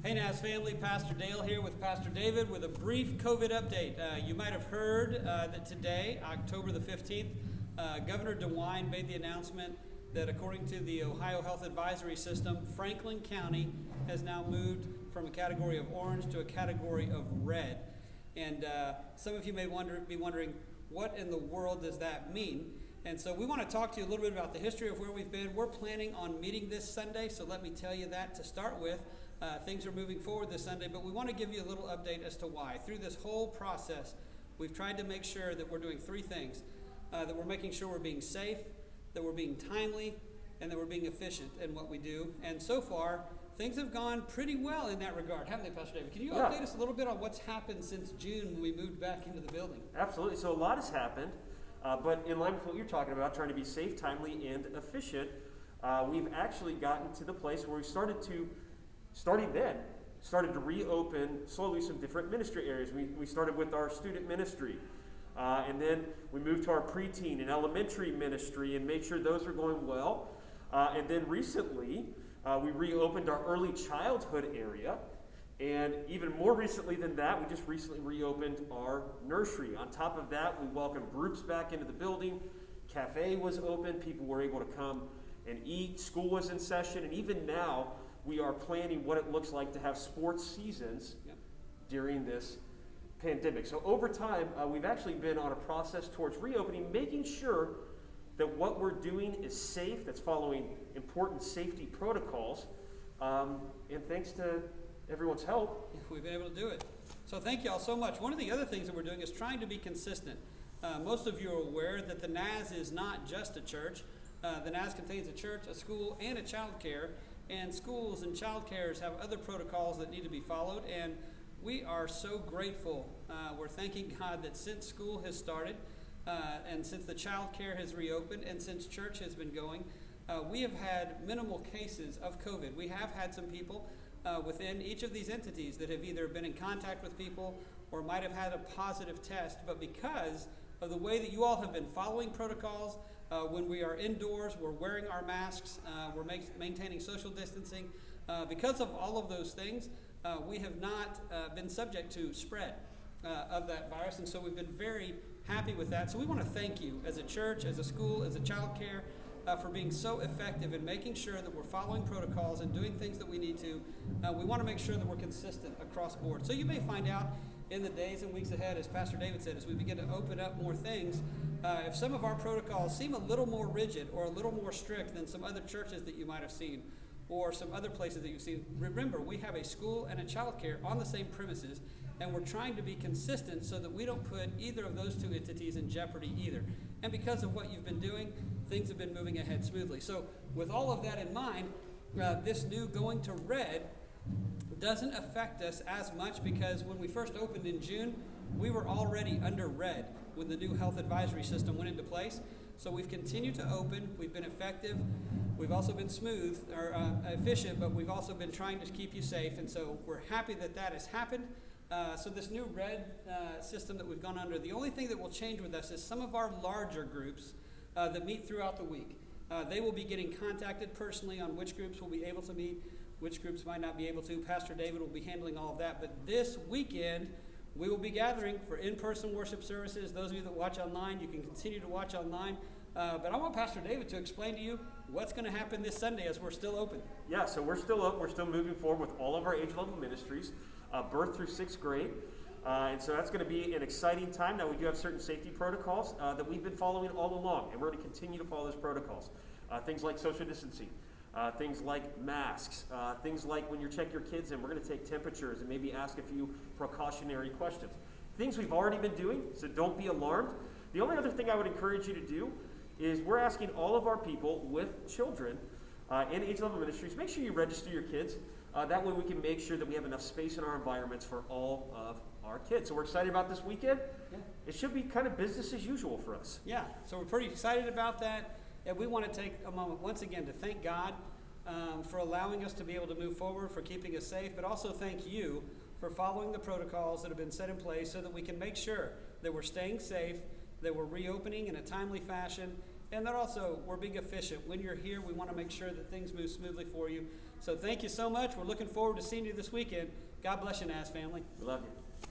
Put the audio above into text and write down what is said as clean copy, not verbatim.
Hey Naz family, Pastor Dale here with Pastor David with a brief COVID update. You might have heard that today, October the 15th, Governor DeWine made the announcement that according to the Ohio Health Advisory System, Franklin County has now moved from a category of orange to a category of red. And some of you may be wondering, what in the world does that mean? And so we want to talk to you a little bit about the history of where we've been. We're planning on meeting this Sunday, so let me tell you that to start with. Things are moving forward this Sunday, but we want to give you a little update as to why. Through this whole process, we've tried to make sure that we're doing three things. That we're making sure we're being safe, that we're being timely, and that we're being efficient in what we do. And so far, things have gone pretty well in that regard, haven't they, Pastor David? Can you update us a little bit on what's happened since June when we moved back into the building? Absolutely. So a lot has happened, but in line with what you're talking about, trying to be safe, timely, and efficient, we've actually gotten to the place where we started to reopen slowly some different ministry areas. We started with our student ministry, and then we moved to our preteen and elementary ministry and made sure those are going well. And then recently, we reopened our early childhood area. And even more recently than that, we just recently reopened our nursery. On top of that, we welcomed groups back into the building. Cafe was open. People were able to come and eat. School was in session. And even now, we are planning what it looks like to have sports seasons during this pandemic. So over time, we've actually been on a process towards reopening, making sure that what we're doing is safe, that's following important safety protocols. And thanks to everyone's help, we've been able to do it. So thank you all so much. One of the other things that we're doing is trying to be consistent. Most of you are aware that the Naz is not just a church. The Naz contains a church, a school, and a child care. And schools and child cares have other protocols that need to be followed. And we are so grateful. We're thanking God that since school has started, and since the child care has reopened, and since church has been going, we have had minimal cases of COVID. We have had some people within each of these entities that have either been in contact with people or might have had a positive test. But because of the way that you all have been following protocols, when we are indoors, we're wearing our masks, we're maintaining social distancing. Because of all of those things, we have not been subject to spread of that virus, and so we've been very happy with that. So we want to thank you as a church, as a school, as a child care, for being so effective in making sure that we're following protocols and doing things that we need to. We want to make sure that we're consistent across board. So you may find out in the days and weeks ahead, as Pastor David said, as we begin to open up more things, if some of our protocols seem a little more rigid or a little more strict than some other churches that you might have seen or some other places that you've seen, remember, we have a school and a child care on the same premises, and we're trying to be consistent so that we don't put either of those two entities in jeopardy either. And because of what you've been doing, things have been moving ahead smoothly. So with all of that in mind, this new going to red doesn't affect us as much, because when we first opened in June, we were already under red when the new health advisory system went into place. So we've continued to open, we've been effective, we've also been smooth or efficient, but we've also been trying to keep you safe, and so we're happy that that has happened. So this new red system that we've gone under, the only thing that will change with us is some of our larger groups that meet throughout the week. They will be getting contacted personally on which groups will be able to meet, which groups might not be able to. Pastor David will be handling all of that, but this weekend, we will be gathering for in-person worship services. Those of you that watch online, you can continue to watch online. But I want Pastor David to explain to you what's going to happen this Sunday as we're still open. Yeah, so we're still up. We're still moving forward with all of our age-level ministries, birth through 6th grade. And so that's going to be an exciting time. Now, we do have certain safety protocols that we've been following all along, and we're going to continue to follow those protocols. Things like social distancing, things like masks, things like when you check your kids in, we're going to take temperatures and maybe ask a few precautionary questions. Things we've already been doing, so don't be alarmed. The only other thing I would encourage you to do is we're asking all of our people with children in age-level ministries, make sure you register your kids. That way we can make sure that we have enough space in our environments for all of our kids. So we're excited about this weekend. Yeah. It should be kind of business as usual for us. Yeah, so we're pretty excited about that. And we want to take a moment once again to thank God for allowing us to be able to move forward, for keeping us safe, but also thank you for following the protocols that have been set in place so that we can make sure that we're staying safe, that we're reopening in a timely fashion, and that also we're being efficient. When you're here, we want to make sure that things move smoothly for you. So thank you so much. We're looking forward to seeing you this weekend. God bless you, Naz family. We love you.